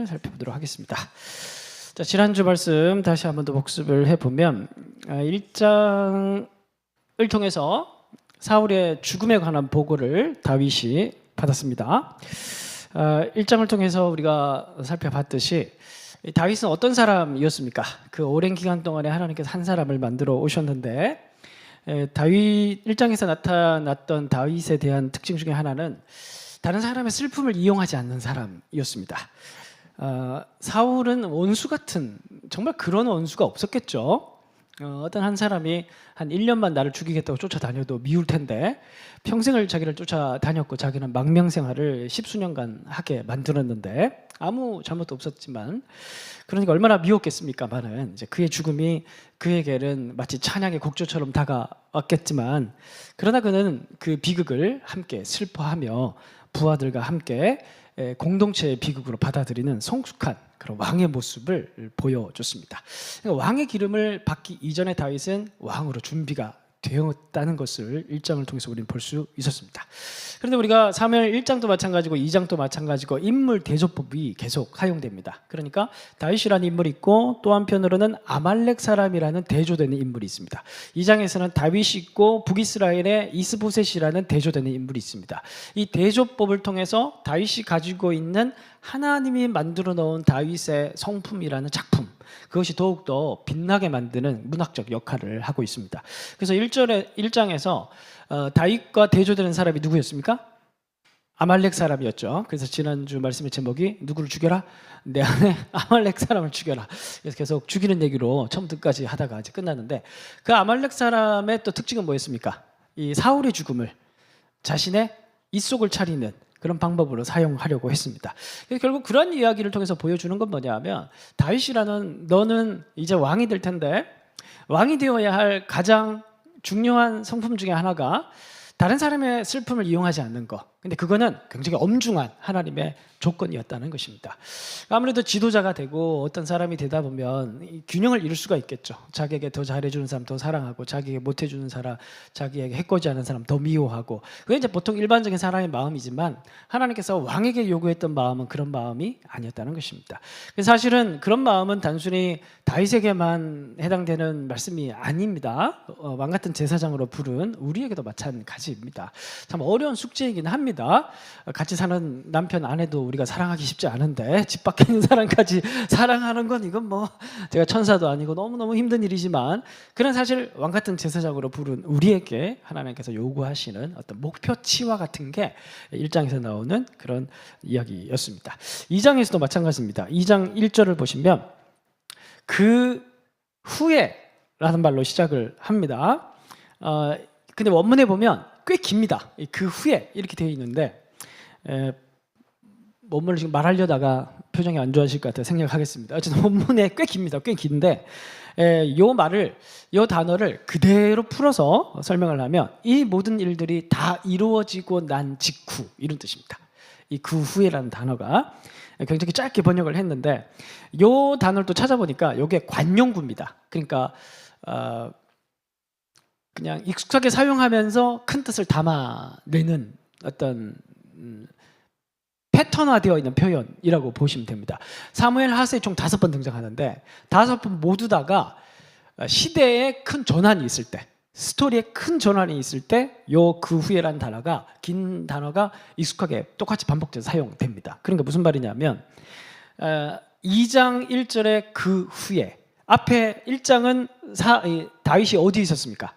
말씀을 살펴보도록 하겠습니다. 자, 지난주 말씀 다시 한번 더 복습을 해보면 1장을 통해서 사울의 죽음에 관한 보고를 다윗이 받았습니다. 1장을 통해서 우리가 살펴봤듯이 다윗은 어떤 사람이었습니까? 그 오랜 기간 동안에 하나님께서 한 사람을 만들어 오셨는데 다윗 1장에서 나타났던 다윗에 대한 특징 중에 하나는 다른 사람의 슬픔을 이용하지 않는 사람이었습니다. 사울은 원수 같은, 정말 그런 원수가 없었겠죠. 어떤 한 사람이 한 1년만 나를 죽이겠다고 쫓아다녀도 미울 텐데 평생을 자기를 쫓아다녔고 자기는 망명생활을 10수년간 하게 만들었는데 아무 잘못도 없었지만, 그러니까 얼마나 미웠겠습니까만은 이제 그의 죽음이 그에게는 마치 찬양의 곡조처럼 다가왔겠지만, 그러나 그는 그 비극을 함께 슬퍼하며 부하들과 함께 공동체의 비극으로 받아들이는 성숙한 그런 왕의 모습을 보여줬습니다. 그러니까 왕의 기름을 받기 이전에 다윗은 왕으로 준비가 되었다는 것을 1장을 통해서 우리는 볼 수 있었습니다. 그런데 우리가 사무엘 1장도 마찬가지고 2장도 마찬가지고 인물 대조법이 계속 사용됩니다. 그러니까 다윗이라는 인물이 있고 또 한편으로는 아말렉 사람이라는 대조되는 인물이 있습니다. 2장에서는 다윗이 있고 북이스라엘의 이스보셋이라는 대조되는 인물이 있습니다. 이 대조법을 통해서 다윗이 가지고 있는 하나님이 만들어 놓은 다윗의 성품이라는 작품, 그것이 더욱더 빛나게 만드는 문학적 역할을 하고 있습니다. 그래서 1장에서 다윗과 대조되는 사람이 누구였습니까? 아말렉 사람이었죠. 그래서 지난주 말씀의 제목이 누구를 죽여라? 내 안에 아말렉 사람을 죽여라. 그래서 계속 죽이는 얘기로 처음부터까지 하다가 이제 끝났는데, 그 아말렉 사람의 또 특징은 뭐였습니까? 이 사울의 죽음을 자신의 입속을 차리는 그런 방법으로 사용하려고 했습니다. 결국 그런 이야기를 통해서 보여주는 건 뭐냐면, 다윗이라는 너는 이제 왕이 될 텐데 왕이 되어야 할 가장 중요한 성품 중에 하나가 다른 사람의 슬픔을 이용하지 않는 것. 근데 그거는 굉장히 엄중한 하나님의 조건이었다는 것입니다. 아무래도 지도자가 되고 어떤 사람이 되다 보면 균형을 이룰 수가 있겠죠. 자기에게 더 잘해주는 사람 더 사랑하고, 자기에게 못해주는 사람, 자기에게 해코지하는 사람 더 미워하고. 그게 이제 보통 일반적인 사람의 마음이지만 하나님께서 왕에게 요구했던 마음은 그런 마음이 아니었다는 것입니다. 그래서 사실은 그런 마음은 단순히 다윗에게만 해당되는 말씀이 아닙니다. 왕 같은 제사장으로 부른 우리에게도 마찬가지입니다. 참 어려운 숙제이긴 합니다. 같이 사는 남편 아내도 우리가 사랑하기 쉽지 않은데 집 밖에 있는 사람까지 사랑하는 건 이건 뭐 제가 천사도 아니고 너무너무 힘든 일이지만, 그런 사실 왕 같은 제사장으로 부른 우리에게 하나님께서 요구하시는 어떤 목표치와 같은 게 1장에서 나오는 그런 이야기였습니다. 2장에서도 마찬가지입니다. 2장 1절을 보시면 그 후에 라는 말로 시작을 합니다. 근데 원문에 보면 꽤 깁니다. 그 후에 이렇게 되어 있는데 원문을 지금 말하려다가 표정이 안 좋아질 것 같아서 생략하겠습니다. 어쨌든 원문에 꽤 깁니다. 꽤 긴데 요 단어를 그대로 풀어서 설명을 하면 이 모든 일들이 다 이루어지고 난 직후, 이런 뜻입니다. 이 그 후에라는 단어가 굉장히 짧게 번역을 했는데, 요 단어를 또 찾아보니까 이게 관용구입니다. 그러니까 그냥 익숙하게 사용하면서 큰 뜻을 담아내는 어떤 패턴화되어 있는 표현이라고 보시면 됩니다. 사무엘 하스에 총 5번 등장하는데 5번 모두 다가 시대에 큰 전환이 있을 때, 스토리에 큰 전환이 있을 때 요 그 후에라는 단어가, 긴 단어가 익숙하게 똑같이 반복돼서 사용됩니다. 그러니까 무슨 말이냐면 2장 1절의 그 후에, 앞에 1장은 다윗이 어디에 있었습니까?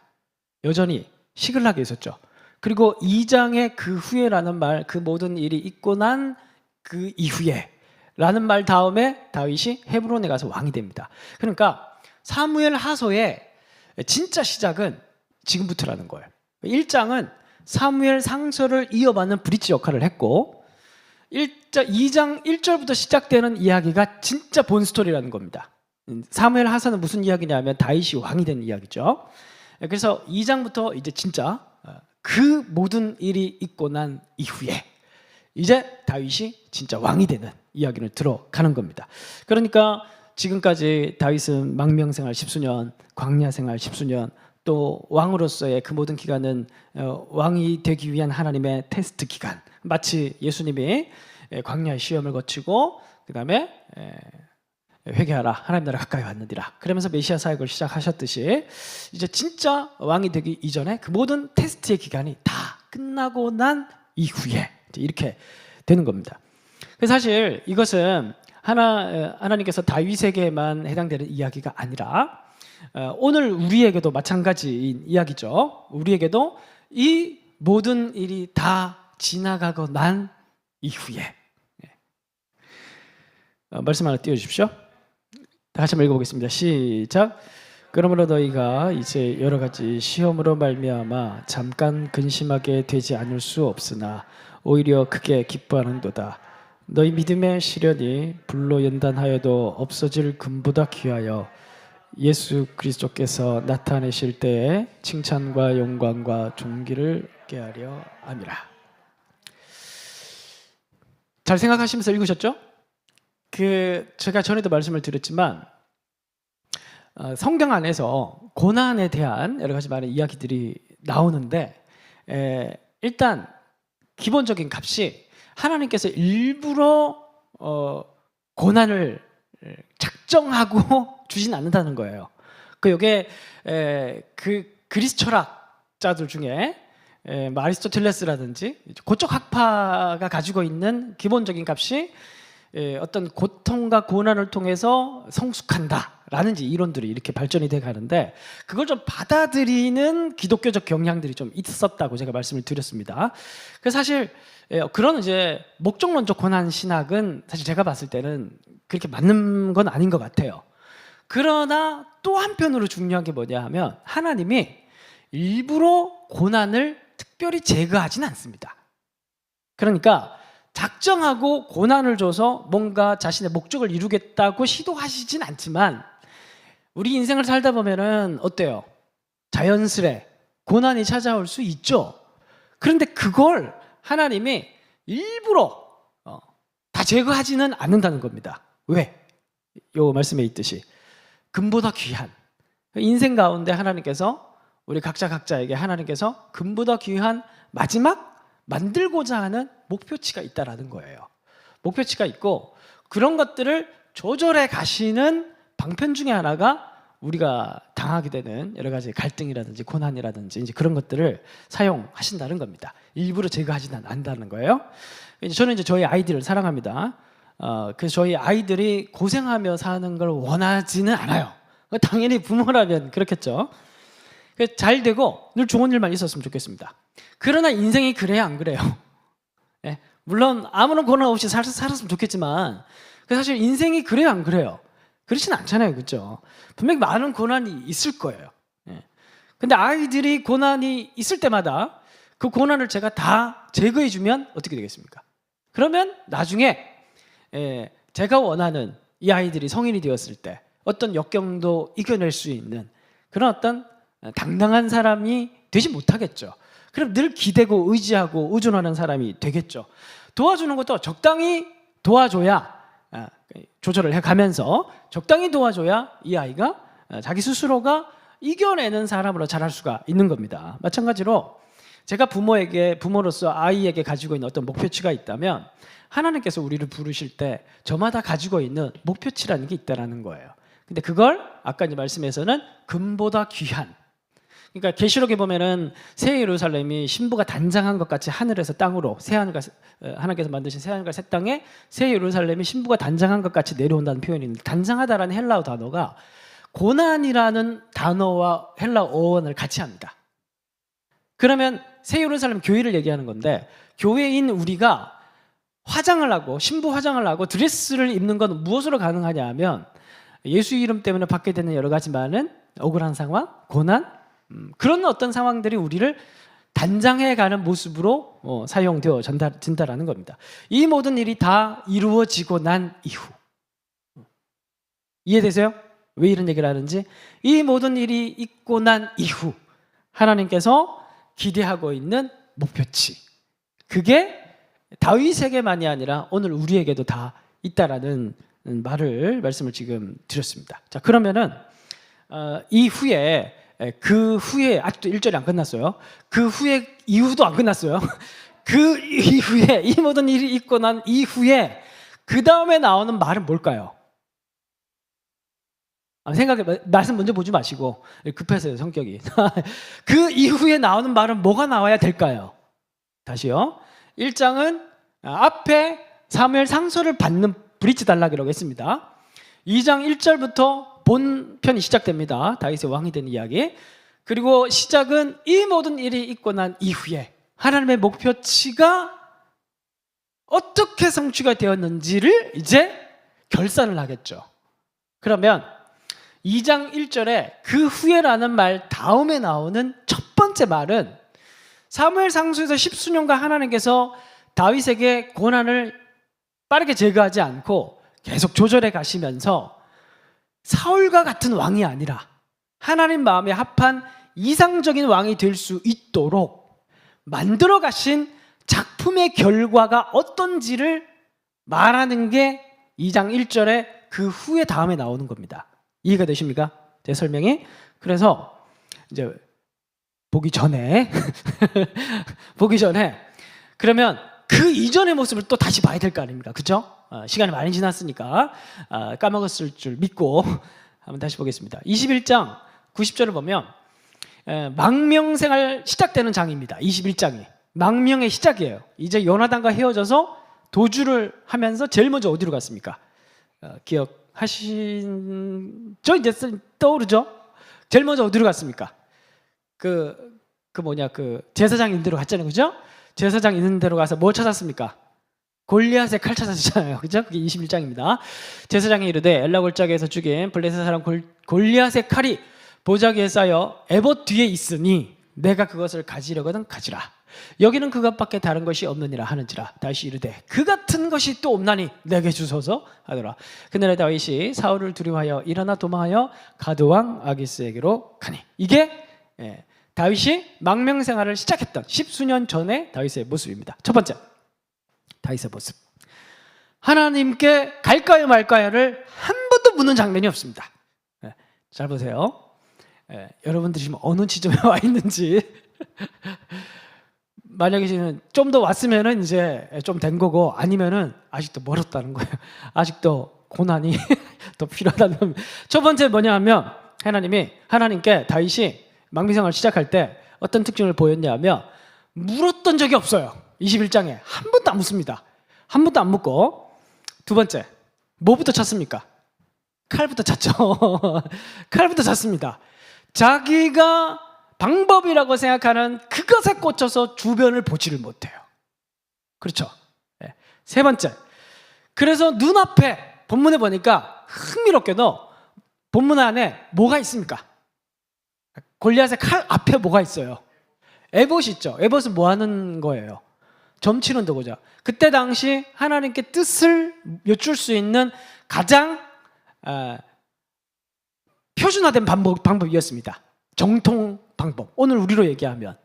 여전히 시글락에 있었죠. 그리고 2장의 그 후에라는 말, 그 모든 일이 있고 난 그 이후에 라는 말 다음에 다윗이 헤브론에 가서 왕이 됩니다. 그러니까 사무엘 하서의 진짜 시작은 지금부터라는 거예요. 1장은 사무엘 상서를 이어받는 브릿지 역할을 했고, 2장 1절부터 시작되는 이야기가 진짜 본 스토리라는 겁니다. 사무엘 하서는 무슨 이야기냐면 다윗이 왕이 된 이야기죠. 그래서 2장부터 이제 진짜 그 모든 일이 있고 난 이후에 이제 다윗이 진짜 왕이 되는 이야기를 들어가는 겁니다. 그러니까 지금까지 다윗은 망명생활 10수년, 광야생활 10수년, 또 왕으로서의 그 모든 기간은 왕이 되기 위한 하나님의 테스트 기간, 마치 예수님이 광야의 시험을 거치고 그다음에 회개하라 하나님 나라 가까이 왔느니라. 그러면서 메시아 사역을 시작하셨듯이 이제 진짜 왕이 되기 이전에 그 모든 테스트의 기간이 다 끝나고 난 이후에 이렇게 되는 겁니다. 그래서 사실 이것은 하나님께서 다윗에게만 해당되는 이야기가 아니라 오늘 우리에게도 마찬가지인 이야기죠. 우리에게도 이 모든 일이 다 지나가고 난 이후에 말씀 하나 띄워주십시오. 다시 한번 읽어보겠습니다. 시작. 그러므로 너희가 이제 여러 가지 시험으로 말미암아 잠깐 근심하게 되지 않을 수 없으나 오히려 크게 기뻐하는도다. 너희 믿음의 시련이 불로 연단하여도 없어질 금보다 귀하여 예수 그리스도께서 나타내실 때에 칭찬과 영광과 존귀를 얻게 하려 함이라. 잘 생각하시면서 읽으셨죠? 제가 전에도 말씀을 드렸지만 성경 안에서 고난에 대한 여러 가지 많은 이야기들이 나오는데 일단 기본적인 값이 하나님께서 일부러 고난을 작정하고 주진 않는다는 거예요. 이게 그 그리스 철학자들 중에 아리스토텔레스라든지 고적 학파가 가지고 있는 기본적인 값이 어떤 고통과 고난을 통해서 성숙한다라는 이론들이 이렇게 발전이 돼 가는데 그걸 좀 받아들이는 기독교적 경향들이 좀 있었다고 제가 말씀을 드렸습니다. 그래서 사실 그런 이제 목적론적 고난 신학은 사실 제가 봤을 때는 그렇게 맞는 건 아닌 것 같아요. 그러나 또 한편으로 중요한 게 뭐냐 하면 하나님이 일부러 고난을 특별히 제거하지는 않습니다. 그러니까 작정하고 고난을 줘서 뭔가 자신의 목적을 이루겠다고 시도하시진 않지만 우리 인생을 살다 보면은 어때요? 자연스레 고난이 찾아올 수 있죠. 그런데 그걸 하나님이 일부러 다 제거하지는 않는다는 겁니다. 왜? 요 말씀에 있듯이 금보다 귀한 인생 가운데 하나님께서 우리 각자에게 하나님께서 금보다 귀한 마지막 만들고자 하는 목표치가 있다라는 거예요. 목표치가 있고 그런 것들을 조절해 가시는 방편 중에 하나가 우리가 당하게 되는 여러 가지 갈등이라든지 고난이라든지 이제 그런 것들을 사용하신다는 겁니다. 일부러 제거하지는 않는다는 거예요. 저는 이제 저희 아이들을 사랑합니다. 그래서 저희 아이들이 고생하며 사는 걸 원하지는 않아요. 당연히 부모라면 그렇겠죠. 잘 되고 늘 좋은 일만 있었으면 좋겠습니다. 그러나 인생이 그래야 안 그래요? 물론 아무런 고난 없이 살았으면 좋겠지만 사실 인생이 그래야 안 그래요? 그렇진 않잖아요. 그렇죠? 분명히 많은 고난이 있을 거예요. 근데 아이들이 고난이 있을 때마다 그 고난을 제가 다 제거해 주면 어떻게 되겠습니까? 그러면 나중에 제가 원하는 이 아이들이 성인이 되었을 때 어떤 역경도 이겨낼 수 있는 그런 어떤 당당한 사람이 되지 못하겠죠. 그럼 늘 기대고 의지하고 의존하는 사람이 되겠죠. 도와주는 것도 적당히 도와줘야 조절을 해가면서 적당히 도와줘야 이 아이가 자기 스스로가 이겨내는 사람으로 자랄 수가 있는 겁니다. 마찬가지로 제가 부모로서 아이에게 가지고 있는 어떤 목표치가 있다면 하나님께서 우리를 부르실 때 저마다 가지고 있는 목표치라는 게 있다는 거예요. 근데 그걸 아까 이제 말씀에서는 금보다 귀한, 그러니까 계시록에 보면은 새 예루살렘이 신부가 단장한 것 같이 하늘에서 땅으로 하나님께서 만드신 새 하늘과 새 땅에 새 예루살렘이 신부가 단장한 것 같이 내려온다는 표현이 있는데 단장하다라는 헬라어 단어가 고난이라는 단어와 헬라어 어원을 같이 합니다. 그러면 새 예루살렘 교회를 얘기하는 건데 교회인 우리가 화장을 하고 신부 화장을 하고 드레스를 입는 건 무엇으로 가능하냐 하면 예수 이름 때문에 받게 되는 여러 가지 많은 억울한 상황, 고난, 그런 어떤 상황들이 우리를 단장해가는 모습으로 사용되어진다라는 겁니다. 이 모든 일이 다 이루어지고 난 이후, 이해되세요? 왜 이런 얘기를 하는지. 이 모든 일이 있고 난 이후 하나님께서 기대하고 있는 목표치, 그게 다윗에게만이 아니라 오늘 우리에게도 다 있다라는 말씀을 지금 드렸습니다. 자, 그러면은 그 후에 아직도 1절이 안 끝났어요. 그 후에 이후도 안 끝났어요. 그 이후에 이 모든 일이 있고 난 이후에 그 다음에 나오는 말은 뭘까요? 말씀 먼저 보지 마시고, 급해서요, 성격이. 그 이후에 나오는 말은 뭐가 나와야 될까요? 다시요. 1장은 앞에 사무엘 상소를 받는 브릿지 단락이라고 했습니다. 2장 1절부터 본편이 시작됩니다. 다윗의 왕이 된 이야기. 그리고 시작은 이 모든 일이 있고 난 이후에 하나님의 목표치가 어떻게 성취가 되었는지를 이제 결산을 하겠죠. 그러면 2장 1절에 그 후에라는 말 다음에 나오는 첫 번째 말은 사무엘 상소에서 십수년간 하나님께서 다윗에게 고난을 빠르게 제거하지 않고 계속 조절해 가시면서 사울과 같은 왕이 아니라 하나님 마음에 합한 이상적인 왕이 될 수 있도록 만들어 가신 작품의 결과가 어떤지를 말하는 게 2장 1절에 그 후에 다음에 나오는 겁니다. 이해가 되십니까? 제 설명이. 그래서 이제 보기 전에 그러면 그 이전의 모습을 또 다시 봐야 될 거 아닙니까? 그렇죠? 시간이 많이 지났으니까 까먹었을 줄 믿고 한번 다시 보겠습니다. 21장 90절을 보면 망명생활 시작되는 장입니다. 21장이 망명의 시작이에요. 이제 요나단과 헤어져서 도주를 하면서 제일 먼저 어디로 갔습니까? 기억하시죠? 이제 떠오르죠? 제일 먼저 어디로 갔습니까? 그 제사장 있는 데로 갔잖아요. 그죠? 제사장 있는 데로 가서 뭐 찾았습니까? 골리앗의 칼 찾았잖아요. 그죠? 그게 21장입니다. 제사장이 이르되 엘라 골짜기에서 죽인 블레셋 사람 골리앗의 칼이 보자기에 쌓여 에봇 뒤에 있으니 내가 그것을 가지려거든 가지라. 여기는 그것밖에 다른 것이 없느니라 하는지라. 다시 이르되 그 같은 것이 또 없나니 내게 주소서 하더라. 그날에 다윗이 사울을 두려워하여 일어나 도망하여 가드왕 아기스에게로 가니. 이게 다윗이 망명생활을 시작했던 십수년 전의 다윗의 모습입니다. 첫 번째, 다윗의 모습. 하나님께 갈까요 말까요를 한 번도 묻는 장면이 없습니다. 잘 보세요. 여러분들이 지금 어느 지점에 와 있는지 만약에 지금 좀 더 왔으면은 이제 좀 된 거고, 아니면은 아직도 멀었다는 거예요. 아직도 고난이 더 필요하다는. 첫 번째 뭐냐 하면 하나님께 다윗이 망명생활을 시작할 때 어떤 특징을 보였냐면 물었던 적이 없어요. 21장에 한 번도 안 묻습니다. 한 번도 안 묻고. 두 번째, 뭐부터 찾습니까? 칼부터 찾죠. 칼부터 찾습니다. 자기가 방법이라고 생각하는 그것에 꽂혀서 주변을 보지를 못해요. 그렇죠? 세 번째, 그래서 눈앞에 본문에 보니까 흥미롭게도 본문 안에 뭐가 있습니까? 골리앗의 칼 앞에 뭐가 있어요? 에봇이 있죠. 에봇은 뭐 하는 거예요? 점치는 도구죠. 그때 당시 하나님께 뜻을 여쭐 수 있는 가장 표준화된 방법이었습니다. 정통 방법. 오늘 우리로 얘기하면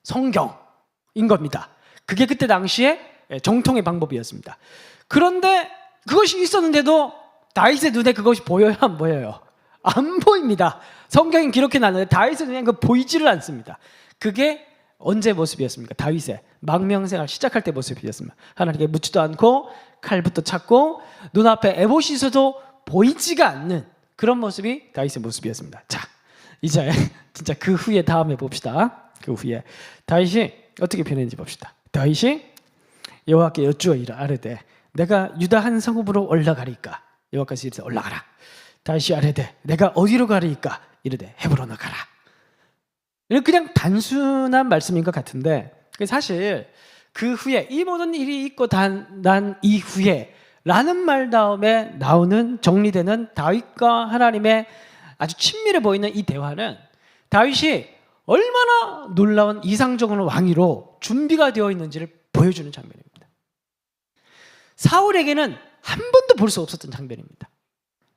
성경인 겁니다. 그게 그때 당시에 정통의 방법이었습니다. 그런데 그것이 있었는데도 다윗의 눈에 그것이 보여요, 안 보여요? 안 보입니다. 성경이 기록해 놨는데 다윗의 눈에 그거 보이지를 않습니다. 그게 언제 모습이었습니까? 다윗의 망명생활 시작할 때 모습이었습니다. 하나님께 묻지도 않고 칼부터 찾고 눈앞에 에봇이 있어도 보이지가 않는 그런 모습이 다윗의 모습이었습니다. 자, 이제 진짜 그 후에 다음에 봅시다. 그 후에 다윗이 어떻게 변했는지 봅시다. 다윗이 여호와께 여쭈어 아뢰되 내가 유다 한 성읍으로 올라가리까? 여호와께서 이르되 올라가라. 다윗이 아뢰되 내가 어디로 가리까? 이르되 헤브론으로 가라. 그냥 단순한 말씀인 것 같은데 사실 그 후에 이 모든 일이 있고 난 이후에 라는 말 다음에 나오는 정리되는 다윗과 하나님의 아주 친밀해 보이는 이 대화는 다윗이 얼마나 놀라운 이상적인 왕위로 준비가 되어 있는지를 보여주는 장면입니다. 사울에게는 한 번도 볼 수 없었던 장면입니다.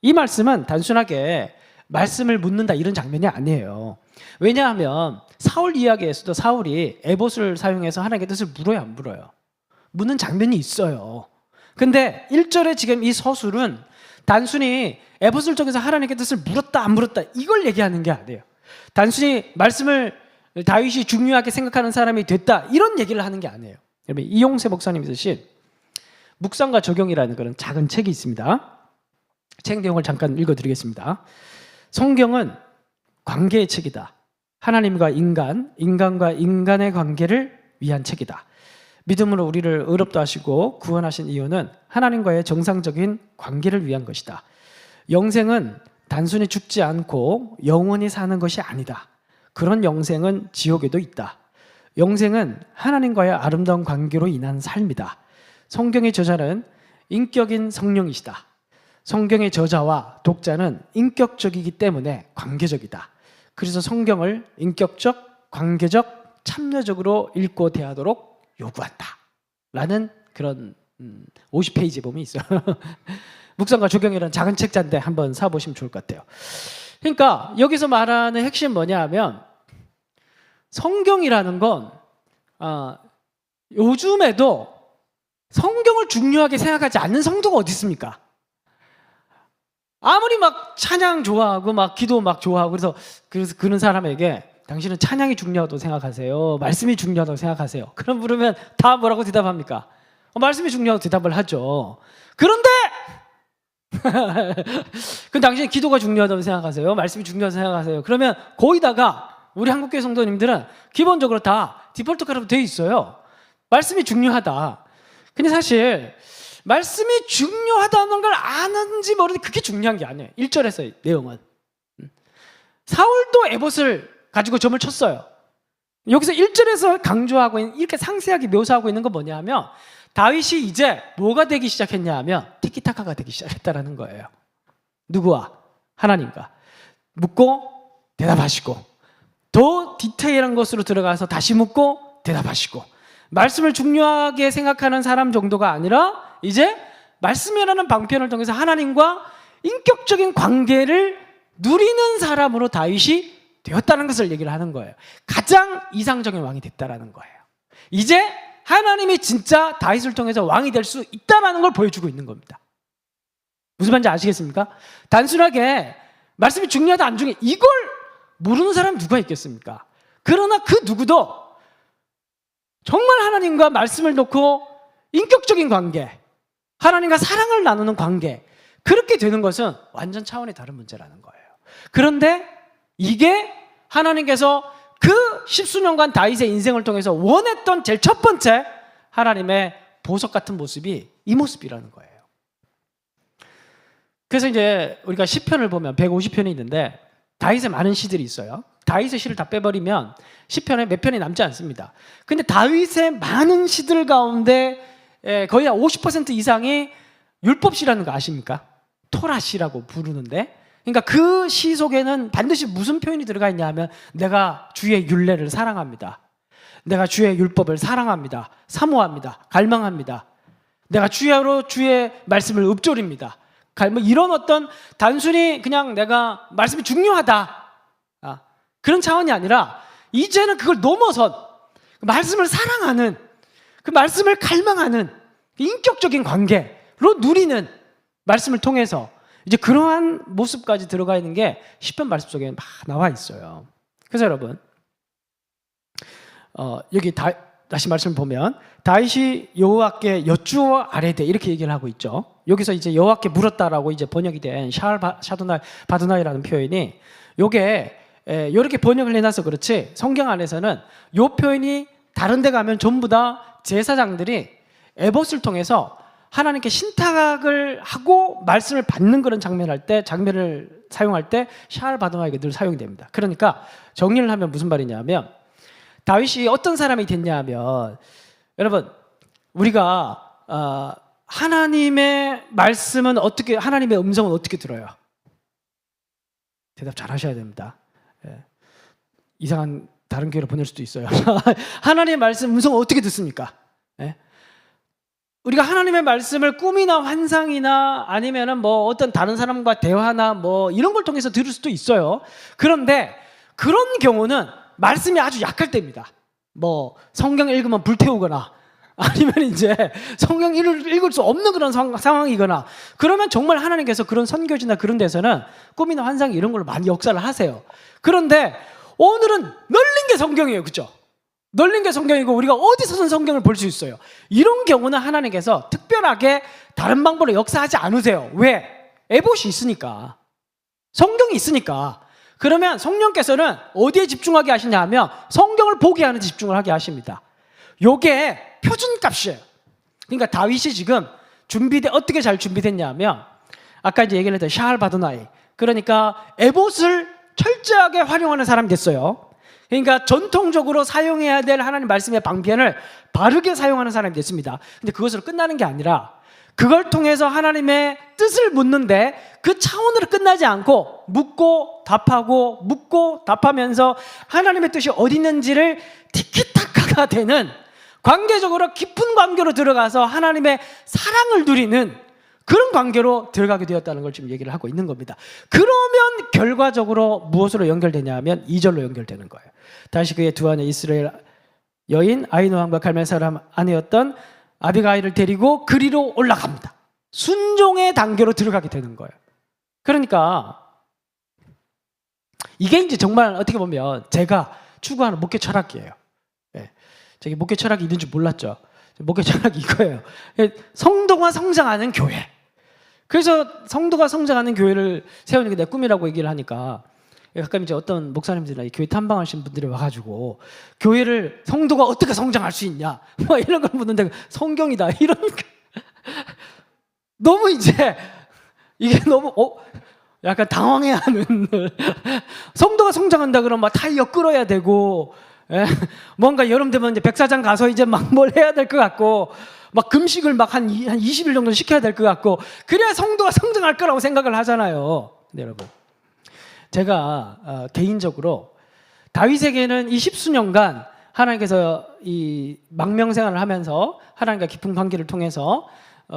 이 말씀은 단순하게 말씀을 묻는다 이런 장면이 아니에요. 왜냐하면 사울 이야기에서도 사울이 에봇을 사용해서 하나님께 뜻을 물어요, 안 물어요? 묻는 장면이 있어요. 근데 1절에 지금 이 서술은 단순히 에봇을 통해서 하나님께 뜻을 물었다 안 물었다 이걸 얘기하는 게 아니에요. 단순히 말씀을 다윗이 중요하게 생각하는 사람이 됐다 이런 얘기를 하는 게 아니에요. 여러분 이용세 목사님이 쓰신 묵상과 적용이라는 그런 작은 책이 있습니다. 책 내용을 잠깐 읽어드리겠습니다. 성경은 관계의 책이다. 하나님과 인간, 인간과 인간의 관계를 위한 책이다. 믿음으로 우리를 의롭다 하시고 구원하신 이유는 하나님과의 정상적인 관계를 위한 것이다. 영생은 단순히 죽지 않고 영원히 사는 것이 아니다. 그런 영생은 지옥에도 있다. 영생은 하나님과의 아름다운 관계로 인한 삶이다. 성경의 저자는 인격인 성령이시다. 성경의 저자와 독자는 인격적이기 때문에 관계적이다. 그래서 성경을 인격적, 관계적, 참여적으로 읽고 대하도록 요구한다. 라는 그런 50페이지 보면 있어요. 묵상과 적용이라는 작은 책자인데 한번 사보시면 좋을 것 같아요. 그러니까 여기서 말하는 핵심 뭐냐 하면 성경이라는 건 요즘에도 성경을 중요하게 생각하지 않는 성도가 어디 있습니까? 아무리 막 찬양 좋아하고 막 기도 막 좋아하고 그래서 그런 사람에게 당신은 찬양이 중요하다고 생각하세요? 말씀이 중요하다고 생각하세요? 그럼 물으면 다 뭐라고 대답합니까? 말씀이 중요하다고 대답을 하죠. 그런데 그럼 당신은 기도가 중요하다고 생각하세요? 말씀이 중요하다고 생각하세요? 그러면 거기다가 우리 한국교회 성도님들은 기본적으로 다 디폴트 카드로 되어 있어요. 말씀이 중요하다. 근데 사실 말씀이 중요하다는 걸 아는지 모르는지 그게 중요한 게 아니에요. 1절에서의 내용은 사울도 에봇을 가지고 점을 쳤어요. 여기서 1절에서 강조하고 있는 이렇게 상세하게 묘사하고 있는 건 뭐냐면 다윗이 이제 뭐가 되기 시작했냐 하면 티키타카가 되기 시작했다라는 거예요. 누구와? 하나님과 묻고 대답하시고 더 디테일한 것으로 들어가서 다시 묻고 대답하시고 말씀을 중요하게 생각하는 사람 정도가 아니라 이제 말씀이라는 방편을 통해서 하나님과 인격적인 관계를 누리는 사람으로 다윗이 되었다는 것을 얘기를 하는 거예요. 가장 이상적인 왕이 됐다라는 거예요. 이제 하나님이 진짜 다윗을 통해서 왕이 될 수 있다라는 걸 보여주고 있는 겁니다. 무슨 말인지 아시겠습니까? 단순하게 말씀이 중요하다 안 중요해 이걸 모르는 사람이 누가 있겠습니까? 그러나 그 누구도 정말 하나님과 말씀을 놓고 인격적인 관계, 하나님과 사랑을 나누는 관계, 그렇게 되는 것은 완전 차원의 다른 문제라는 거예요. 그런데 이게 하나님께서 그 십수년간 다윗의 인생을 통해서 원했던 제일 첫 번째 하나님의 보석 같은 모습이 이 모습이라는 거예요. 그래서 이제 우리가 시편을 보면 150편이 있는데 다윗의 많은 시들이 있어요. 다윗의 시를 다 빼버리면 시편에 몇 편이 남지 않습니다. 근데 다윗의 많은 시들 가운데 거의 한 50% 이상이 율법시라는 거 아십니까? 토라시라고 부르는데 그러니까 그 시 속에는 반드시 무슨 표현이 들어가 있냐 하면 내가 주의 율례를 사랑합니다. 내가 주의 율법을 사랑합니다. 사모합니다. 갈망합니다. 내가 주야로 주의 말씀을 읊조립니다. 뭐 이런 어떤 단순히 그냥 내가 말씀이 중요하다 그런 차원이 아니라 이제는 그걸 넘어선 말씀을 사랑하는 그 말씀을 갈망하는 인격적인 관계로 누리는 말씀을 통해서 이제 그러한 모습까지 들어가 있는 게 시편 말씀 속에 막 나와 있어요. 그래서 여러분 여기 다시 말씀을 보면 다윗이 여호와께 여쭈어 아뢰되 이렇게 얘기를 하고 있죠. 여기서 이제 여호와께 물었다라고 이제 번역이 된 샤도나이 바두나이라는 표현이 요게 이렇게 번역을 해놔서 그렇지 성경 안에서는 요 표현이 다른 데 가면 전부 다 제사장들이 에봇을 통해서 하나님께 신탁을 하고 말씀을 받는 그런 장면을 사용할 때 샤알바드나이가 늘 사용이 됩니다. 그러니까 정리를 하면 무슨 말이냐면 다윗이 어떤 사람이 됐냐 하면 여러분 우리가 하나님의 말씀은 어떻게 하나님의 음성은 어떻게 들어요? 대답 잘 하셔야 됩니다. 이상한 다른 교회로 보낼 수도 있어요. 하나님의 말씀 음성을 어떻게 듣습니까? 우리가 하나님의 말씀을 꿈이나 환상이나 아니면은 뭐 어떤 다른 사람과 대화나 뭐 이런 걸 통해서 들을 수도 있어요. 그런데 그런 경우는 말씀이 아주 약할 때입니다. 뭐 성경 읽으면 불태우거나 아니면 이제 성경 읽을 수 없는 그런 상황이거나 그러면 정말 하나님께서 그런 선교지나 그런 데서는 꿈이나 환상 이런 걸로 많이 역사를 하세요. 그런데 오늘은 널린 게 성경이에요. 그렇죠? 널린 게 성경이고 우리가 어디서든 성경을 볼 수 있어요. 이런 경우는 하나님께서 특별하게 다른 방법으로 역사하지 않으세요. 왜? 에봇이 있으니까. 성경이 있으니까. 그러면 성령께서는 어디에 집중하게 하시냐 하면 성경을 보게 하는 데 집중을 하게 하십니다. 요게 표준값이에요. 그러니까 다윗이 지금 어떻게 잘 준비됐냐 하면 아까 이제 얘기를 했던 샤알 바도나이, 그러니까 에봇을 철저하게 활용하는 사람이 됐어요. 그러니까 전통적으로 사용해야 될 하나님 말씀의 방편을 바르게 사용하는 사람이 됐습니다. 근데 그것으로 끝나는 게 아니라 그걸 통해서 하나님의 뜻을 묻는데 그 차원으로 끝나지 않고 묻고 답하면서 하나님의 뜻이 어디 있는지를 티키타카가 되는, 관계적으로 깊은 관계로 들어가서 하나님의 사랑을 누리는 그런 관계로 들어가게 되었다는 걸 지금 얘기를 하고 있는 겁니다. 그러면 결과적으로 무엇으로 연결되냐 하면 2절로 연결되는 거예요. 다시 그의 두 아내 이스라엘 여인 아히노함과 갈멜 사람 아내였던 아비가일을 데리고 그리로 올라갑니다. 순종의 단계로 들어가게 되는 거예요. 그러니까 이게 이제 정말 어떻게 보면 제가 추구하는 목회 철학이에요. 저기 목회 철학이 있는 줄 몰랐죠. 목회 철학이 이거예요. 성도가 성장하는 교회. 그래서 성도가 성장하는 교회를 세우는 게 내 꿈이라고 얘기를 하니까 가끔 이제 어떤 목사님들이나 교회 탐방하신 분들이 와가지고 교회를 성도가 어떻게 성장할 수 있냐 뭐 이런 걸 묻는데 성경이다 이러니까 너무 이제 이게 너무 약간 당황해하는 성도가 성장한다 그러면 막 타이어 끌어야 되고 뭔가 여름 되면 이제 백사장 가서 이제 막 뭘 해야 될 것 같고 막 금식을 막 한 20일 정도 시켜야 될 것 같고 그래야 성도가 성장할 거라고 생각을 하잖아요. 네, 여러분. 제가 개인적으로 다윗에게는 이 십수년간 하나님께서 이 망명생활을 하면서 하나님과 깊은 관계를 통해서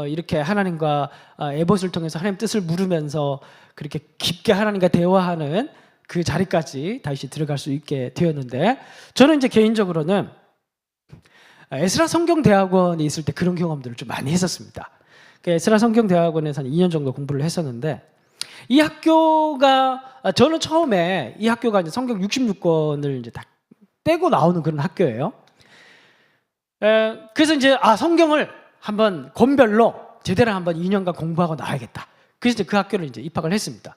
이렇게 하나님과 에봇을 통해서 하나님 뜻을 물으면서 그렇게 깊게 하나님과 대화하는 그 자리까지 다시 들어갈 수 있게 되었는데, 저는 이제 개인적으로는 에스라 성경대학원에 있을 때 그런 경험들을 좀 많이 했었습니다. 에스라 성경대학원에서 한 2년 정도 공부를 했었는데, 이 학교가 저는 처음에 이 학교가 이제 성경 66권을 이제 다 떼고 나오는 그런 학교예요. 그래서 이제 성경을 한번 권별로 제대로 한번 2년간 공부하고 나와야겠다. 그래서 이제 그 학교를 이제 입학을 했습니다.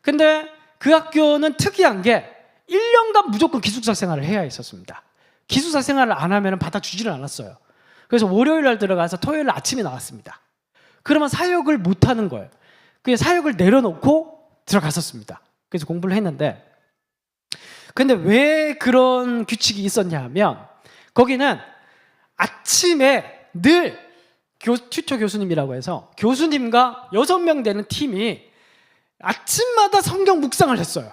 근데 그 학교는 특이한 게 1년간 무조건 기숙사 생활을 해야 했었습니다. 기숙사 생활을 안 하면 받아주지를 않았어요. 그래서 월요일 날 들어가서 토요일 날 아침에 나왔습니다. 그러면 사역을 못 하는 거예요. 그냥 사역을 내려놓고 들어갔었습니다. 그래서 공부를 했는데, 근데 왜 그런 규칙이 있었냐 하면 거기는 아침에 늘 튜터 교수님이라고 해서 교수님과 6명 되는 팀이 아침마다 성경 묵상을 했어요.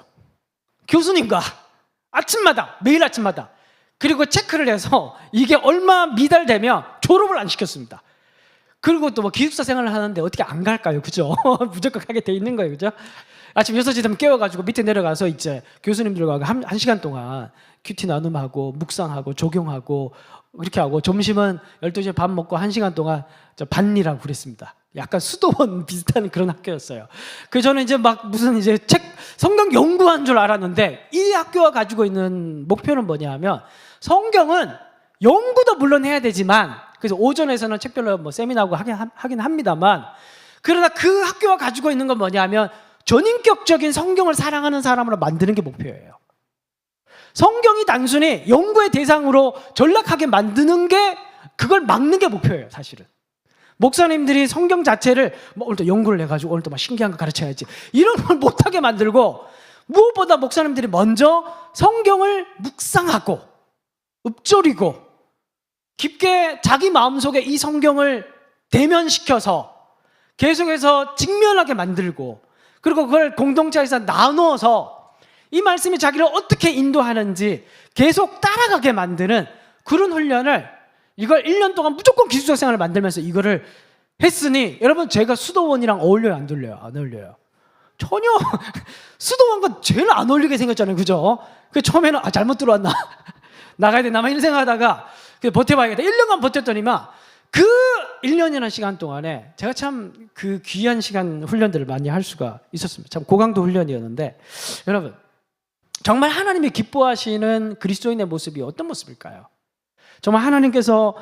교수님과 아침마다, 매일 아침마다. 그리고 체크를 해서 이게 얼마 미달되면 졸업을 안 시켰습니다. 그리고 또 뭐 기숙사 생활을 하는데 어떻게 안 갈까요? 그죠? 무조건 가게 돼 있는 거예요. 그죠? 아침 6시 되면 깨워가지고 밑에 내려가서 이제 교수님들과 한 시간 동안 큐티 나눔하고 묵상하고 적용하고 그렇게 하고, 점심은 12시에 밥 먹고 1시간 동안 반일하고 그랬습니다. 약간 수도원 비슷한 그런 학교였어요. 그래서 저는 이제 막 무슨 이제 성경 연구한 줄 알았는데, 이 학교가 가지고 있는 목표는 뭐냐 하면 성경은 연구도 물론 해야 되지만, 그래서 오전에서는 책별로 뭐 세미나하고 하긴 합니다만, 그러나 그 학교가 가지고 있는 건 뭐냐 하면 전인격적인 성경을 사랑하는 사람으로 만드는 게 목표예요. 성경이 단순히 연구의 대상으로 전락하게 만드는 게, 그걸 막는 게 목표예요, 사실은. 목사님들이 성경 자체를 뭐 오늘 또 연구를 해가지고 오늘 또 막 신기한 거 가르쳐야지 이런 걸 못하게 만들고, 무엇보다 목사님들이 먼저 성경을 묵상하고 읊조리고 깊게 자기 마음속에 이 성경을 대면시켜서 계속해서 직면하게 만들고, 그리고 그걸 공동체에서 나누어서 이 말씀이 자기를 어떻게 인도하는지 계속 따라가게 만드는 그런 훈련을, 이걸 1년 동안 무조건 기숙사 생활을 만들면서 이거를 했으니, 여러분 제가 수도원이랑 어울려요, 안 어울려요? 안 어울려요. 전혀. 수도원과 제일 안 어울리게 생겼잖아요, 그죠? 그 처음에는 잘못 들어왔나? 나가야 되나? 이런 생각하다가 버텨봐야겠다. 1년간 버텼더니만 그 1년이라는 시간 동안에 제가 참 그 귀한 시간 훈련들을 많이 할 수가 있었습니다. 참 고강도 훈련이었는데, 여러분 정말 하나님이 기뻐하시는 그리스도인의 모습이 어떤 모습일까요? 정말 하나님께서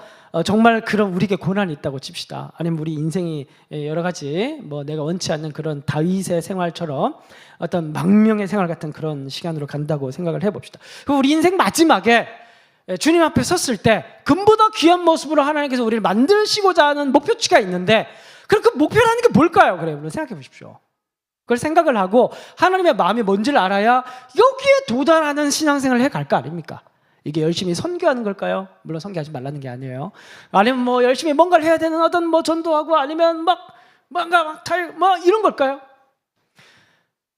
정말 그런 우리에게 고난이 있다고 칩시다. 아니면 우리 인생이 여러 가지 뭐 내가 원치 않는 그런 다윗의 생활처럼 어떤 망명의 생활 같은 그런 시간으로 간다고 생각을 해봅시다. 그럼 우리 인생 마지막에 주님 앞에 섰을 때 금보다 귀한 모습으로 하나님께서 우리를 만드시고자 하는 목표치가 있는데 그럼 그 목표라는 게 뭘까요? 그래요. 물론 생각해 보십시오. 그걸 생각을 하고 하나님의 마음이 뭔지를 알아야 여기에 도달하는 신앙생활을 해갈 거 아닙니까? 이게 열심히 선교하는 걸까요? 물론 선교하지 말라는 게 아니에요. 아니면 뭐 열심히 뭔가를 해야 되는 어떤 뭐 전도하고 아니면 뭔가 이런 걸까요?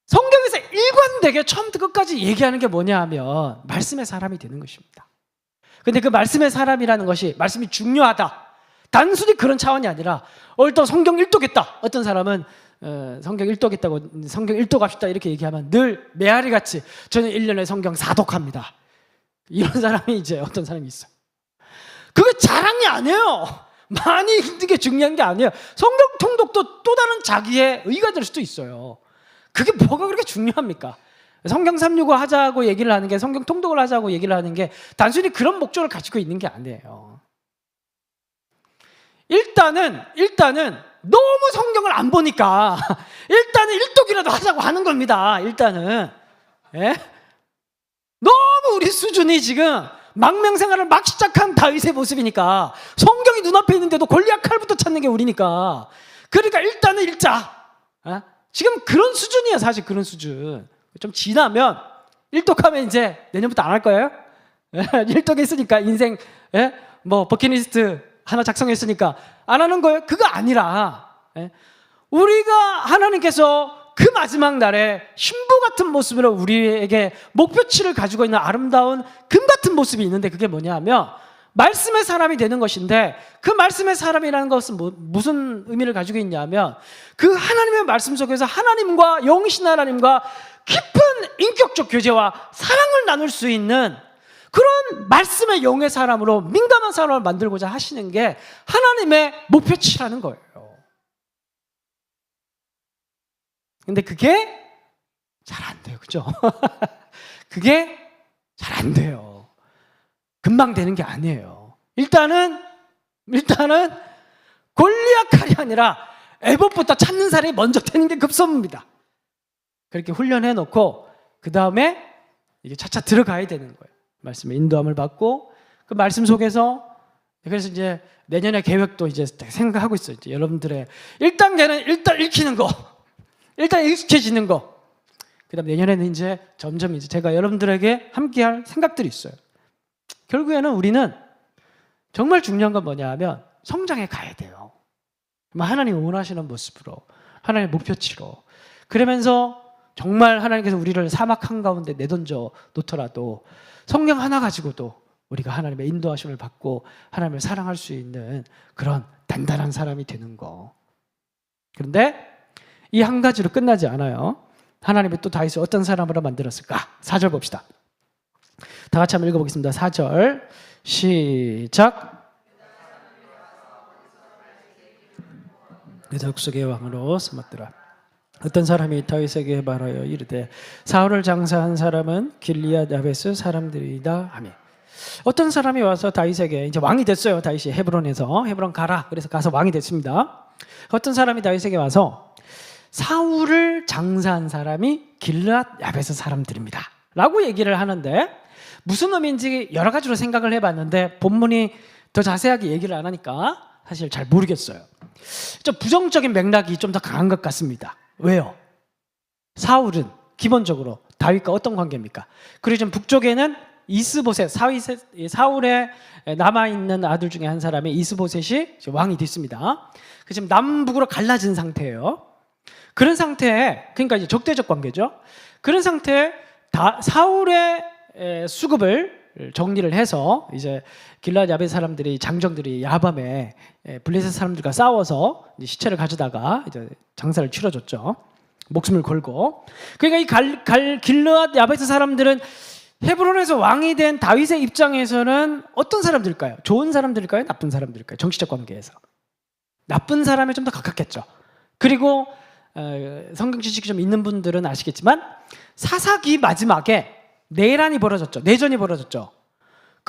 성경에서 일관되게 처음부터 끝까지 얘기하는 게 뭐냐 하면 말씀의 사람이 되는 것입니다. 근데 그 말씀의 사람이라는 것이 말씀이 중요하다. 단순히 그런 차원이 아니라 또 성경 일독했다. 어떤 사람은 성경 일독했다고 성경 일독합시다 이렇게 얘기하면 늘 메아리같이 저는 1년에 성경 4독합니다. 이런 사람이 이제 어떤 사람이 있어요. 그게 자랑이 아니에요. 많이 힘든 게 중요한 게 아니에요. 성경 통독도 또 다른 자기의 의가 될 수도 있어요. 그게 뭐가 그렇게 중요합니까? 성경 365 하자고 얘기를 하는 게 성경 통독을 하자고 얘기를 하는 게 단순히 그런 목적을 가지고 있는 게 아니에요. 일단은 너무 성경을 안 보니까 일단은 일독이라도 하자고 하는 겁니다. 일단은 너무 우리 수준이 지금 망명생활을 막 시작한 다윗의 모습이니까 성경이 눈앞에 있는데도 골리앗 칼부터 찾는 게 우리니까 그러니까 일단은 읽자. 지금 그런 수준이에요. 사실 그런 수준. 좀 지나면 일독하면 이제 내년부터 안 할 거예요. 일독했으니까 인생 뭐 버킷리스트 하나 작성했으니까 안 하는 거예요. 그거 아니라 우리가 하나님께서 그 마지막 날에 신부 같은 모습으로 우리에게 목표치를 가지고 있는 아름다운 금 같은 모습이 있는데 그게 뭐냐 하면 말씀의 사람이 되는 것인데 그 말씀의 사람이라는 것은 무슨 의미를 가지고 있냐면 그 하나님의 말씀 속에서 하나님과 영이신 하나님과 깊은 인격적 교제와 사랑을 나눌 수 있는 그런 말씀의 영의 사람으로 민감한 사람을 만들고자 하시는 게 하나님의 목표치라는 거예요. 근데 그게 잘 안 돼요. 그죠? 그게 잘 안 돼요. 금방 되는 게 아니에요. 일단은 골리앗 칼이 아니라 에봇부터 찾는 사람이 먼저 되는 게 급선무입니다. 그렇게 훈련해 놓고 그 다음에 이게 차차 들어가야 되는 거예요. 말씀의 인도함을 받고 그 말씀 속에서 그래서 이제 내년의 계획도 이제 생각하고 있어요. 이제 여러분들의 1단계는 일단 읽히는 거, 일단 익숙해지는 거. 그다음 내년에는 이제 점점 이제 제가 여러분들에게 함께할 생각들이 있어요. 결국에는 우리는 정말 중요한 건 뭐냐 하면 성장해 가야 돼요. 하나님이 원하시는 모습으로 하나님의 목표치로 그러면서 정말 하나님께서 우리를 사막 한가운데 내던져 놓더라도 성경 하나 가지고도 우리가 하나님의 인도하심을 받고 하나님을 사랑할 수 있는 그런 단단한 사람이 되는 거. 그런데 이 한 가지로 끝나지 않아요. 하나님이 또 다윗을 어떤 사람으로 만들었을까? 4절 봅시다. 다 같이 한번 읽어보겠습니다. 4절 시작. 그 족속의 왕으로 삼았더라. 어떤 사람이 다윗에게 말하여 이르되 사울을 장사한 사람은 길리앗 야베스 사람들이다 하며 어떤 사람이 와서 다윗에게 이제 왕이 됐어요. 다윗이 헤브론에서 헤브론 가라. 그래서 가서 왕이 됐습니다. 어떤 사람이 다윗에게 와서 사울을 장사한 사람이 길리앗 야베스 사람들입니다 라고 얘기를 하는데 무슨 의미인지 여러 가지로 생각을 해봤는데 본문이 더 자세하게 얘기를 안 하니까 사실 잘 모르겠어요. 좀 부정적인 맥락이 좀 더 강한 것 같습니다. 왜요? 사울은 기본적으로 다윗과 어떤 관계입니까? 그리고 좀 북쪽에는 이스보셋, 사울의 남아있는 아들 중에 한 사람이 이스보셋이 왕이 됐습니다. 지금 남북으로 갈라진 상태예요. 그런 상태에, 그러니까 이제 적대적 관계죠. 그런 상태에 사울의 수급을 정리를 해서 이제 길르앗 야베스 사람들이 장정들이 야밤에 블레셋 사람들과 싸워서 이제 시체를 가져다가 이제 장사를 치러줬죠. 목숨을 걸고. 그러니까 이 길르앗 야베스 사람들은 헤브론에서 왕이 된 다윗의 입장에서는 어떤 사람들일까요? 좋은 사람들일까요? 나쁜 사람들일까요? 정치적 관계에서 나쁜 사람에 좀 더 가깝겠죠. 그리고 성경 지식이 좀 있는 분들은 아시겠지만 사사기 마지막에 내란이 벌어졌죠. 내전이 벌어졌죠.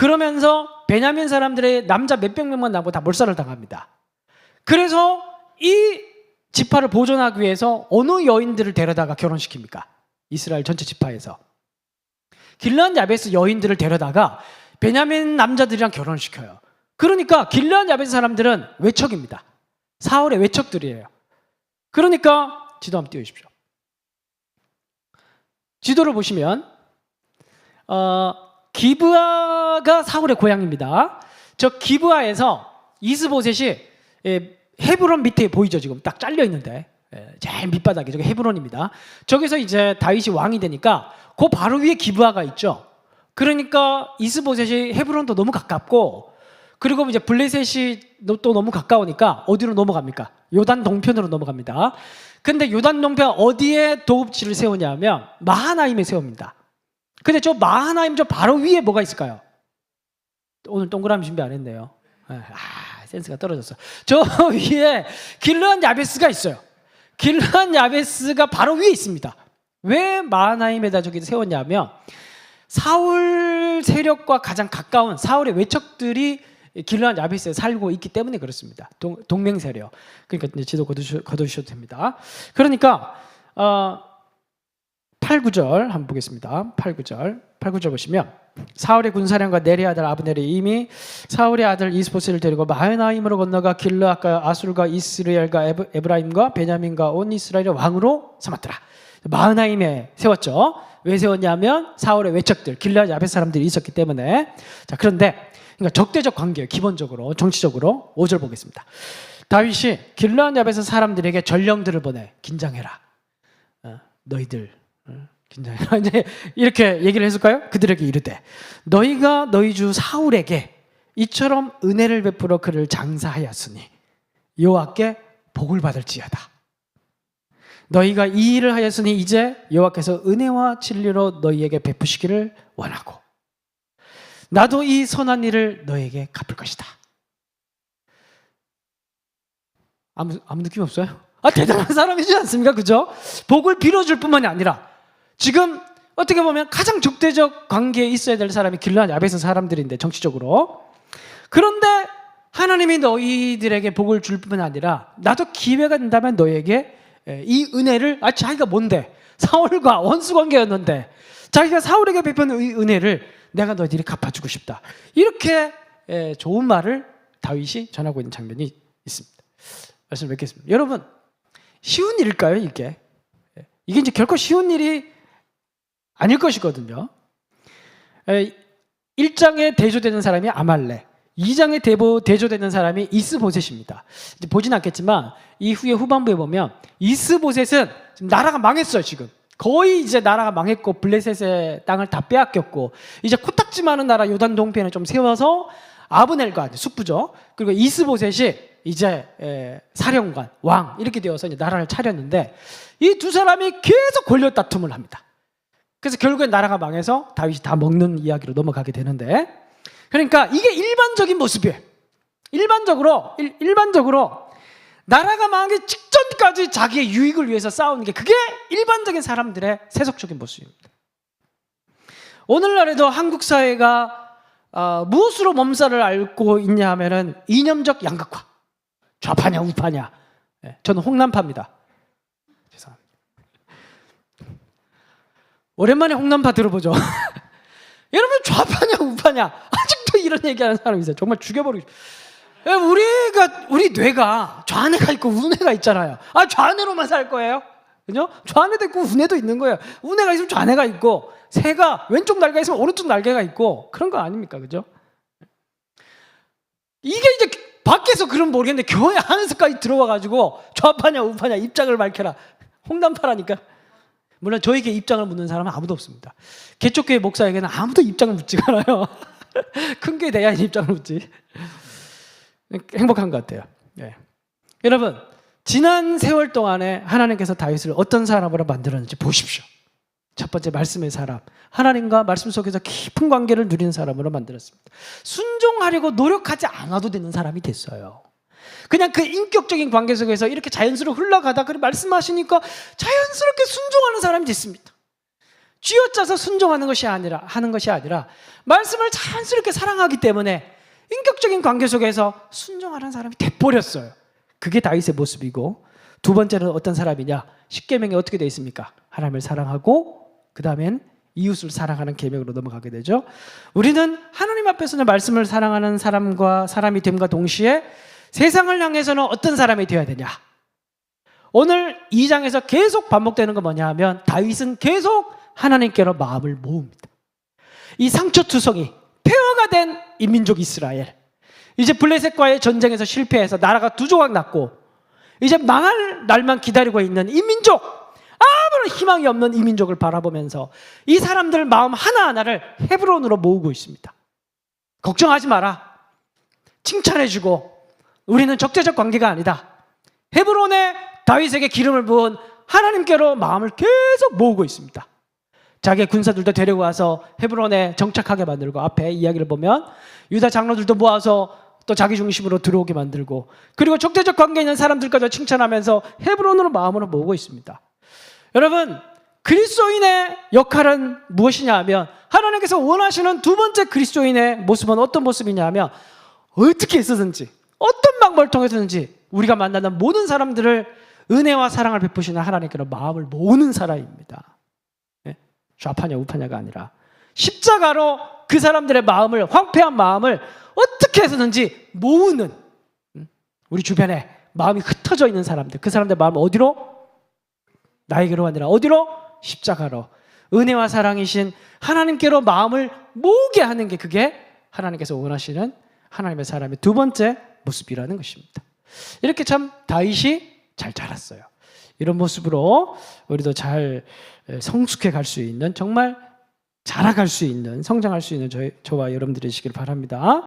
그러면서 베냐민 사람들의 남자 몇백 명만 나고 다 몰살을 당합니다. 그래서 이 지파를 보존하기 위해서 어느 여인들을 데려다가 결혼시킵니까? 이스라엘 전체 지파에서 길르앗 야베스 여인들을 데려다가 베냐민 남자들이랑 결혼을 시켜요. 그러니까 길르앗 야베스 사람들은 외척입니다. 사울의 외척들이에요. 그러니까 지도 한번 띄워주십시오. 지도를 보시면 기브아가 사울의 고향입니다. 저 기브아에서 이스보셋이 헤브론 밑에 보이죠? 지금 딱 잘려 있는데 제일 밑바닥이 저게 헤브론입니다. 저기서 이제 다윗이 왕이 되니까 그 바로 위에 기브아가 있죠. 그러니까 이스보셋이 헤브론도 너무 가깝고, 그리고 이제 블레셋이 또 너무 가까우니까 어디로 넘어갑니까? 요단 동편으로 넘어갑니다. 근데 요단 동편 어디에 도읍지를 세우냐면 마하나임에 세웁니다. 근데 저 마하나임 저 바로 위에 뭐가 있을까요? 오늘 동그라미 준비 안 했네요. 센스가 떨어졌어. 저 위에 길르앗 야베스가 있어요. 길르앗 야베스가 바로 위에 있습니다. 왜 마하나임에다 저기 세웠냐면 사울 세력과 가장 가까운 사울의 외척들이 길르앗 야베스에 살고 있기 때문에 그렇습니다. 동맹 세력. 그러니까 이제 지도 거두셔도 됩니다. 그러니까 8, 9절 한번 보겠습니다. 8, 9절 보시면 사울의 군사령과 네리 아들 아브넬이 이미 사울의 아들 이스보셋을 데리고 마하나임으로 건너가 길르앗과 아술과 이스라엘과 에브라임과 베냐민과 온 이스라엘의 왕으로 삼았더라. 마하나임에 세웠죠. 왜 세웠냐면 사울의 외척들 길르앗 야베스 사람들이 있었기 때문에. 자, 그런데 그러니까 적대적 관계예요. 기본적으로 정치적으로. 5절 보겠습니다. 다윗이 길르앗 야베스 사람들에게 전령들을 보내 긴장해라. 너희들 긴장해라. 이제 이렇게 얘기를 했을까요? 그들에게 이르되 너희가 너희 주 사울에게 이처럼 은혜를 베풀어 그를 장사하였으니 여호와께 복을 받을지어다. 너희가 이 일을 하였으니 이제 여호와께서 은혜와 진리로 너희에게 베푸시기를 원하고 나도 이 선한 일을 너희에게 갚을 것이다. 아무 느낌 없어요? 대단한 사람이지 않습니까? 그죠? 복을 빌어줄 뿐만이 아니라 지금 어떻게 보면 가장 적대적 관계에 있어야 될 사람이 길르앗 야베스 사람들인데 정치적으로. 그런데 하나님이 너희들에게 복을 줄 뿐만 아니라 나도 기회가 된다면 너희에게 이 은혜를 자기가 뭔데? 사울과 원수관계였는데 자기가 사울에게 베푼 이 은혜를 내가 너희들이 갚아주고 싶다. 이렇게 좋은 말을 다윗이 전하고 있는 장면이 있습니다. 말씀 뵙겠습니다. 여러분, 쉬운 일일까요, 이게? 이게 이제 결코 쉬운 일이 아닐 것이거든요. 1장에 대조되는 사람이 아말렉, 2장에 대조되는 사람이 이스보셋입니다. 이제 보진 않겠지만 이후에 후반부에 보면 이스보셋은 지금 나라가 망했어요. 지금 거의 이제 나라가 망했고 블레셋의 땅을 다 빼앗겼고 이제 코딱지 많은 나라 요단 동편에 좀 세워서 아브넬과 숙부죠. 그리고 이스보셋이 이제 사령관, 왕 이렇게 되어서 이제 나라를 차렸는데 이 두 사람이 계속 권력 다툼을 합니다. 그래서 결국엔 나라가 망해서 다윗이 다 먹는 이야기로 넘어가게 되는데, 그러니까 이게 일반적인 모습이에요. 일반적으로 나라가 망하기 직전까지 자기의 유익을 위해서 싸우는 게 그게 일반적인 사람들의 세속적인 모습입니다. 오늘날에도 한국 사회가 무엇으로 몸살을 앓고 있냐 하면은 이념적 양극화. 좌파냐 우파냐. 저는 홍남파입니다. 죄송합니다. 오랜만에 홍남파 들어보죠. 여러분 좌파냐 우파냐 아직도 이런 얘기하는 사람이 있어요. 정말 죽여버리고 우리 뇌가 좌뇌가 있고 우뇌가 있잖아요. 좌뇌로만 살 거예요? 그죠? 좌뇌도 있고 우뇌도 있는 거예요. 우뇌가 있으면 좌뇌가 있고 새가 왼쪽 날개가 있으면 오른쪽 날개가 있고 그런 거 아닙니까? 그죠? 이게 이제 밖에서 그러면 모르겠는데 교회 안에서까지 들어와가지고 좌파냐 우파냐 입장을 밝혀라. 홍남파라니까. 물론 저에게 입장을 묻는 사람은 아무도 없습니다. 개척교회 목사에게는 아무도 입장을 묻지가 않아요. 큰 교회 대야인 입장을 묻지. 행복한 것 같아요. 네. 여러분, 지난 세월 동안에 하나님께서 다윗을 어떤 사람으로 만들었는지 보십시오. 첫 번째 말씀의 사람, 하나님과 말씀 속에서 깊은 관계를 누리는 사람으로 만들었습니다. 순종하려고 노력하지 않아도 되는 사람이 됐어요. 그냥 그 인격적인 관계 속에서 이렇게 자연스럽게 흘러가다 그렇게 말씀하시니까 자연스럽게 순종하는 사람이 됐습니다. 쥐어짜서 순종하는 것이 아니라 말씀을 자연스럽게 사랑하기 때문에 인격적인 관계 속에서 순종하는 사람이 돼버렸어요. 그게 다윗의 모습이고, 두 번째는 어떤 사람이냐? 십계명이 어떻게 되어 있습니까? 하나님을 사랑하고 그 다음엔 이웃을 사랑하는 계명으로 넘어가게 되죠. 우리는 하나님 앞에서는 말씀을 사랑하는 사람이 됨과 동시에 세상을 향해서는 어떤 사람이 되어야 되냐? 오늘 2장에서 계속 반복되는 건 뭐냐 하면 다윗은 계속 하나님께로 마음을 모읍니다. 이 상처투성이 폐허가 된 이민족 이스라엘, 이제 블레셋과의 전쟁에서 실패해서 나라가 두 조각 났고 이제 망할 날만 기다리고 있는 이 민족, 아무런 희망이 없는 이 민족을 바라보면서 이 사람들 마음 하나하나를 헤브론으로 모으고 있습니다. 걱정하지 마라, 칭찬해주고, 우리는 적대적 관계가 아니다. 헤브론에 다윗에게 기름을 부은 하나님께로 마음을 계속 모으고 있습니다. 자기의 군사들도 데리고 와서 헤브론에 정착하게 만들고, 앞에 이야기를 보면 유다 장로들도 모아서 또 자기 중심으로 들어오게 만들고, 그리고 적대적 관계에 있는 사람들까지 칭찬하면서 헤브론으로 마음으로 모으고 있습니다. 여러분, 그리스도인의 역할은 무엇이냐 하면, 하나님께서 원하시는 두 번째 그리스도인의 모습은 어떤 모습이냐 하면, 어떻게 해서든지 어떤 방법을 통해서든지 우리가 만나는 모든 사람들을 은혜와 사랑을 베푸시는 하나님께로 마음을 모으는 사람입니다. 좌파냐 우파냐가 아니라 십자가로 그 사람들의 마음을, 황폐한 마음을 어떻게 해서든지 모으는, 우리 주변에 마음이 흩어져 있는 사람들, 그 사람들의 마음을 어디로? 나에게로 아니라 어디로? 십자가로. 은혜와 사랑이신 하나님께로 마음을 모으게 하는 게, 그게 하나님께서 원하시는 하나님의 사람의 두 번째 모습이라는 것입니다. 이렇게 참 다윗이 잘 자랐어요. 이런 모습으로 우리도 잘 성숙해 갈 수 있는, 정말 자라갈 수 있는, 성장할 수 있는 저와 여러분들이시길 바랍니다.